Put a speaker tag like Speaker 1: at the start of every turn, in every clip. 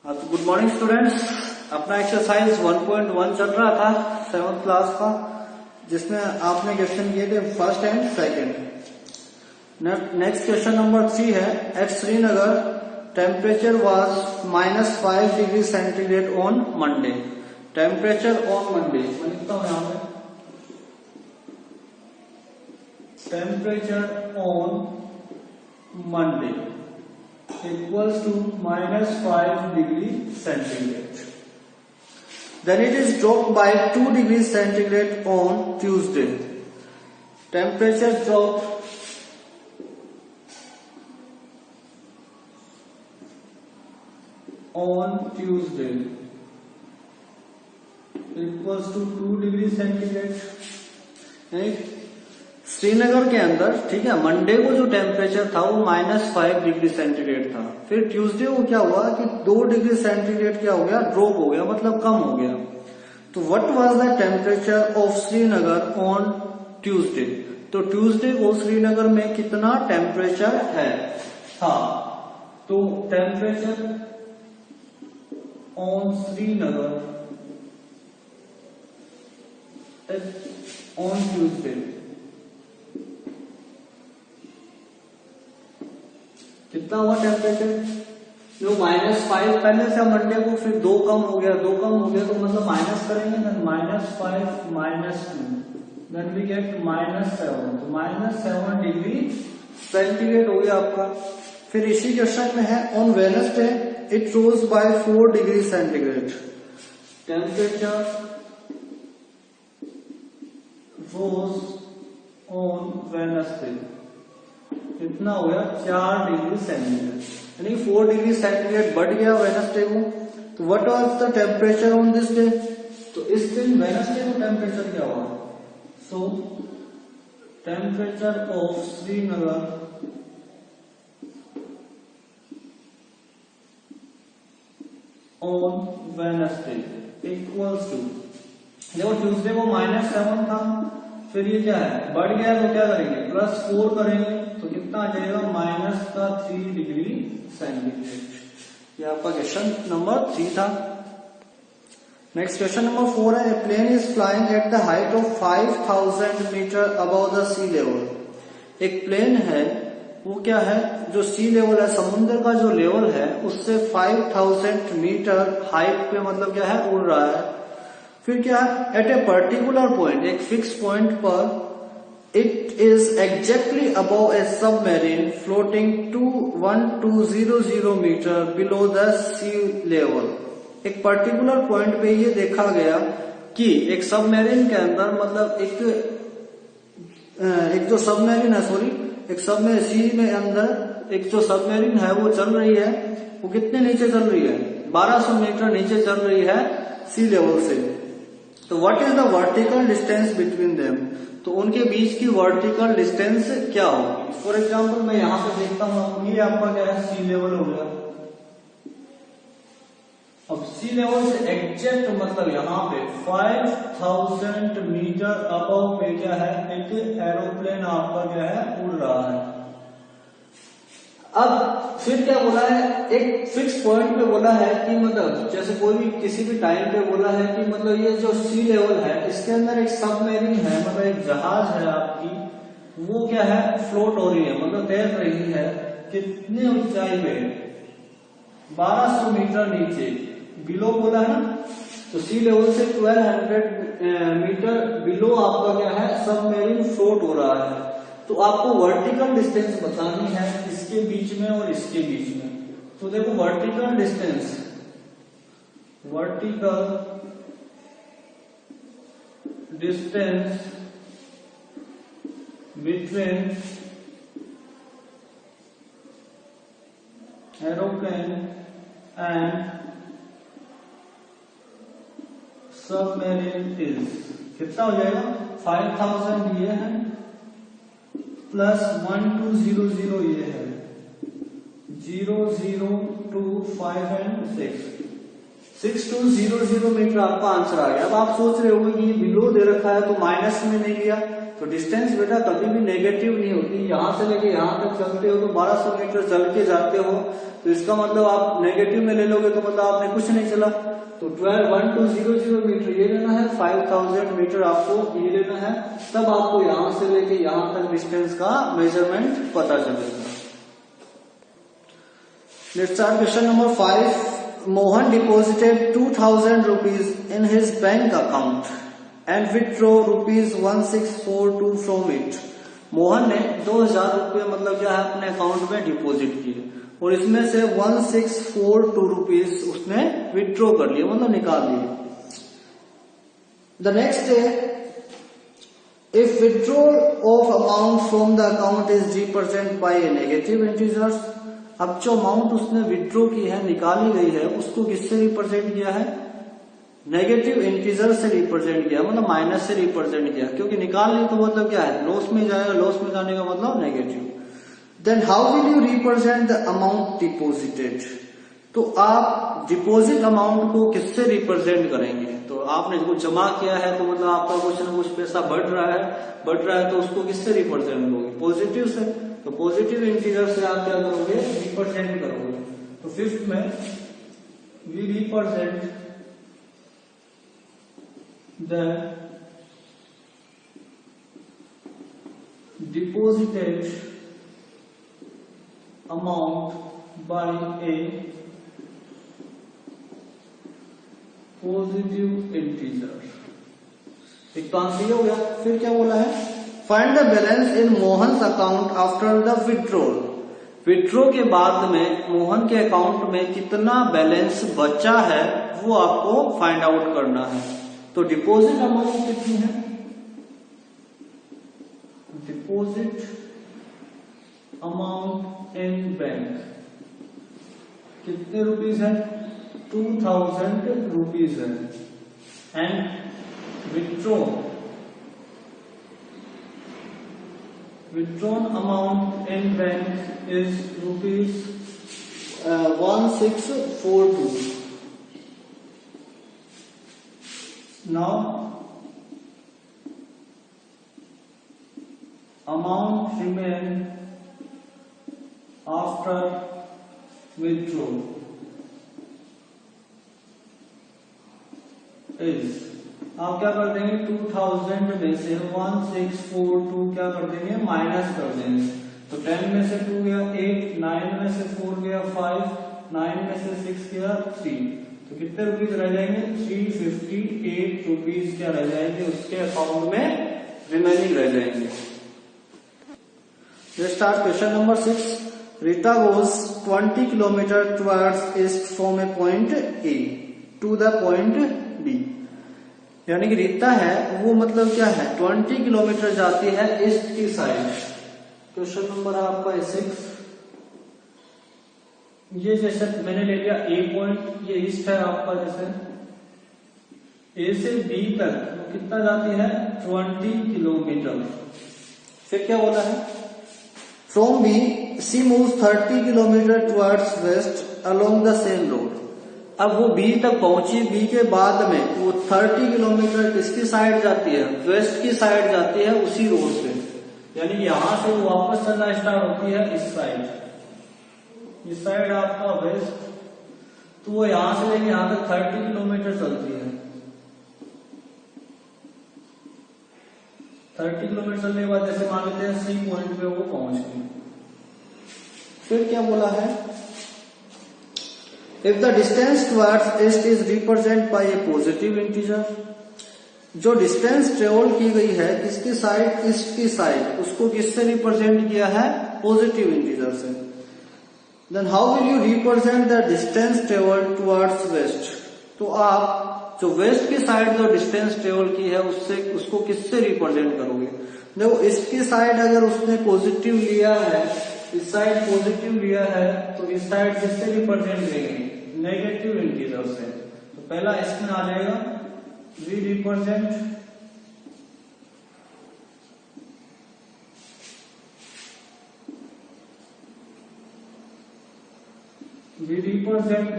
Speaker 1: Good morning students. अपना exercise 1.1 चल रहा था 7th क्लास का, जिसमें आपने क्वेश्चन किए थे first and second. Next question number 3 है। At Srinagar temperature was -5 degree centigrade on Monday. Temperature on Monday लिखता हूं यहां पे, temperature on Monday equals to -5 degree centigrade. Then it is dropped by 2 degrees centigrade on Tuesday. Temperature dropped on Tuesday equals to 2 degrees centigrade. Srinagar के अंदर, ठीक है, Monday को जो टेम्परेचर था वो -5 डिग्री सेंटीग्रेड था। फिर ट्यूसडे को क्या हुआ कि 2 डिग्री सेंटीग्रेड क्या हो गया, ड्रॉप हो गया, मतलब कम हो गया। तो what was the temperature of Srinagar on Tuesday. तो ट्यूसडे को श्रीनगर में कितना टेम्परेचर है था। तो temperature on Srinagar on Tuesday कितना हुआ टेम्परेचर, जो -5 पहले से मंडे को, फिर 2 कम हो गया, 2 कम हो गया तो मतलब माइनस करेंगे ना, -5 -2 देन वी गेट -7। तो -7 डिग्री सेंटीग्रेड हो गया आपका। फिर इसी क्वेश्चन में है on Wednesday it rose by 4 degree centigrade. Temperature rose on Wednesday कितना हो गया, 4 डिग्री सेंटीग्रेड, यानी 4 डिग्री सेंटीग्रेड बढ़ गया वेडनेसडे को। तो what was the temperature on this day. तो इस दिन वेडनेसडे को टेम्परेचर क्या हुआ। So temperature of Srinagar on Wednesday equals to, देखो ट्यूसडे को -7 था, फिर ये क्या है, बढ़ गया तो क्या करेंगे, +4 करेंगे, तो कितना आ जाएगा, -3 डिग्री सेंटीग्रेड। ये आपका क्वेश्चन नंबर 3 था। नेक्स्ट क्वेश्चन नंबर 4 है। A plane is flying at the height of 5000 metre above the sea level. एक प्लेन है, वो क्या है, जो सी लेवल है, समुद्र का जो लेवल है उससे 5000 मीटर हाइट पे मतलब क्या है, उड़ रहा है। फिर क्या है, एट ए पर्टिकुलर पॉइंट, एक फिक्स पॉइंट पर, it is exactly above a submarine floating 1200 metre below the sea level. एक पर्टिकुलर पॉइंट पे ये देखा गया कि एक सबमरीन के अंदर, मतलब एक जो सबमरीन है, एक सबमरीन सी में अंदर एक जो सबमरीन है वो चल रही है, वो कितने नीचे चल रही है, 1200 मीटर नीचे चल रही है सी लेवल से। तो what is the vertical distance between them. तो उनके बीच की वर्टिकल डिस्टेंस क्या होगी। फॉर एग्जाम्पल मैं यहां से देखता हूं, ये आपका क्या है, सी लेवल हो गया। अब सी लेवल से एग्जैक्ट मतलब यहां पे 5000 मीटर अबव पे क्या है, एक एरोप्लेन आपका क्या है, उड़ रहा है। अब फिर क्या बोला है, एक फिक्स पॉइंट पे बोला है कि मतलब जैसे कोई भी किसी भी टाइम पे बोला है कि मतलब ये जो सी लेवल है इसके अंदर एक सबमरीन है, मतलब एक जहाज है आपकी, वो क्या है, फ्लोट हो रही है, मतलब तैर रही है। कितनी ऊंचाई पे, 1200 मीटर नीचे, बिलो बोला है ना, तो सी लेवल से 1200 मीटर बिलो आपका क्या है, सबमरीन फ्लोट हो रहा है। तो आपको वर्टिकल डिस्टेंस बतानी है इसके बीच में और इसके बीच में। तो देखो vertical distance between aeroplane and submarine is कितना हो जाएगा, 5000 ये है प्लस 1200 ये है, 0 0 2 5 एंड 6 6200 मीटर आपका आंसर आ गया। अब आप सोच रहे होंगे कि बिलो दे रखा है तो माइनस में नहीं लिया, तो डिस्टेंस बेटा कभी भी नेगेटिव नहीं होती। यहाँ से लेके यहाँ तक चलते हो तो 1200 मीटर चल के जाते हो, तो इसका मतलब आप नेगेटिव में ले लोगे तो मतलब आपने कुछ नहीं चला। तो 1200 मीटर ये लेना है, 5000 मीटर आपको ये लेना है, तब आपको यहाँ से लेके यहाँ तक डिस्टेंस का मेजरमेंट पता चलेगा। Let's start question number 5। Mohan deposited 2000 rupees in his bank account and withdrew rupees 1642 from it. Mohan ने 2000 रुपये मतलब क्या है अपने अकाउंट में डिपॉजिट किए और इसमें से 1642 रुपीज उसने विथड्रॉ कर लिए, मतलब निकाल लिए। The next day if withdrawal of amount from the account is represented by a negative integers, अब जो अमाउंट उसने विथड्रॉ की है, निकाली गई है, उसको किससे रिप्रेजेंट किया है? नेगेटिव इंटीजर से रिप्रेजेंट किया, मतलब माइनस से रिप्रेजेंट किया, क्योंकि निकाल ली तो मतलब क्या है लॉस में जाएगा, लॉस में जाने का मतलब negative. Then how will you represent the amount deposited, तो आप डिपॉजिट अमाउंट को किससे रिप्रेजेंट करेंगे? तो आपने जो जमा किया है तो मतलब आपका कुछ ना कुछ पैसा बढ़ रहा है तो उसको किससे रिप्रेजेंट करोगे? पॉजिटिव से। तो पॉजिटिव इंटीजर से आप क्या करोगे? रिप्रेजेंट करोगे। तो फिफ्थ में we represent the deposited amount by a positive integer. एक तो आंसर हो गया। फिर क्या बोला है? Find the balance in Mohan's account after the withdrawal. Withdraw के बाद में मोहन के अकाउंट में कितना बैलेंस बचा है वो आपको फाइंड आउट करना है। तो डिपॉजिट अमाउंट कितनी है? डिपॉजिट अमाउंट इन बैंक कितने रुपीज है? 2000 रुपीज है। And withdrawn amount in bank is rupees 1642. Now amount remain after withdrawal is, आप क्या कर देंगे? 2000 में से 1642 क्या कर देंगे? माइनस कर देंगे। तो 10 में से 2 गया 8, 9 में से 4 गया 5, 9 में से 6 गया 3, तो कितने रुपीज रह जाएंगे? 358 रुपीज क्या रह जाएंगे? उसके अकाउंट में रिमेनिंग रह जाएंगे। Let's start question number 6। Rita goes 20 kilometre towards east from a point A to the point B. यानी कि रीता है वो मतलब क्या है 20 किलोमीटर जाती है ईस्ट की साइड। क्वेश्चन नंबर है आपका 6। ये जैसे मैंने ले लिया ए पॉइंट, ये ईस्ट है आपका, जैसे ए से बी तक तो कितना जाती है 20 किलोमीटर। फिर क्या बोला है? From B C moves 30 kilometre towards west along the same road. अब वो बी तक पहुंची, बी के बाद में वो 30 किलोमीटर किसकी साइड जाती है? वेस्ट की साइड जाती है, उसी रोड से। यानी यहां से वो वापस चलना स्टार्ट होती है इस साइड आपका वेस्ट, तो वो यहां से लेके यहां तक 30 किलोमीटर चलती है। 30 किलोमीटर चलने के बाद जैसे मान लेते हैं सी पॉइंट पे वो पहुंच गई। फिर क्या बोला है? If the distance towards east is represented by a positive integer, जो डिस्टेंस ट्रेवल की गई है किसकी साइड? ईस्ट की साइड, उसको किससे रिप्रेजेंट किया है? पॉजिटिव इंटीजर से। Then how will you represent the distance travel towards west? तो आप जो वेस्ट की साइड जो डिस्टेंस ट्रेवल की है उसको किससे रिप्रेजेंट करोगे? देखो ईस्ट की साइड अगर उसने पॉजिटिव लिया है, इस साइड पॉजिटिव लिया है, तो इस साइड किससे रिप्रेजेंट करेंगे? नेगेटिव इंटीजर से। तो पहला इसमें आ जाएगा we represent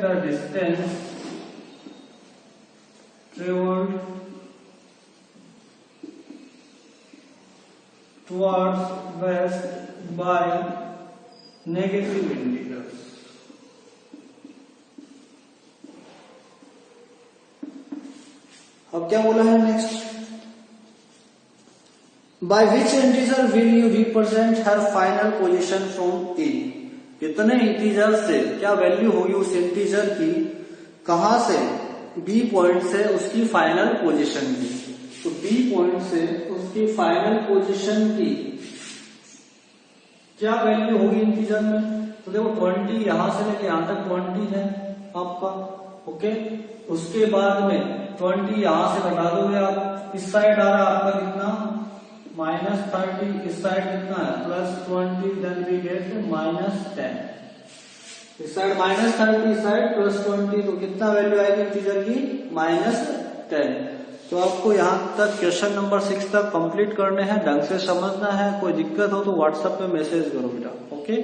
Speaker 1: the distance traveled towards west by negative integers. अब क्या बोला है next, by which integer will you represent her final position from A, कितने इंटीजर से क्या वैल्यू होगी उस इंटीजर की, कहां से, बी पॉइंट से उसकी फाइनल पोजीशन की। तो बी पॉइंट से उसकी फाइनल पोजीशन की क्या वैल्यू होगी इंटीजर में, तो देखो 20 यहां से लेके यहां तक 20 है आपका, ओके। उसके बाद में 20 यहां से घटा दोगे आप, इस साइड आ रहा है आपका कितना -30, इस साइड कितना है +20, देन वी गेट -10, इस साइड -30, इस साइड +20, तो कितना वैल्यू आएगी इंटीजर की -10। तो आपको यहाँ तक क्वेश्चन नंबर 6 तक कंप्लीट करने हैं, ढंग से समझना है। कोई दिक्कत हो तो व्हाट्सएप पे मैसेज करो बेटा, ओके।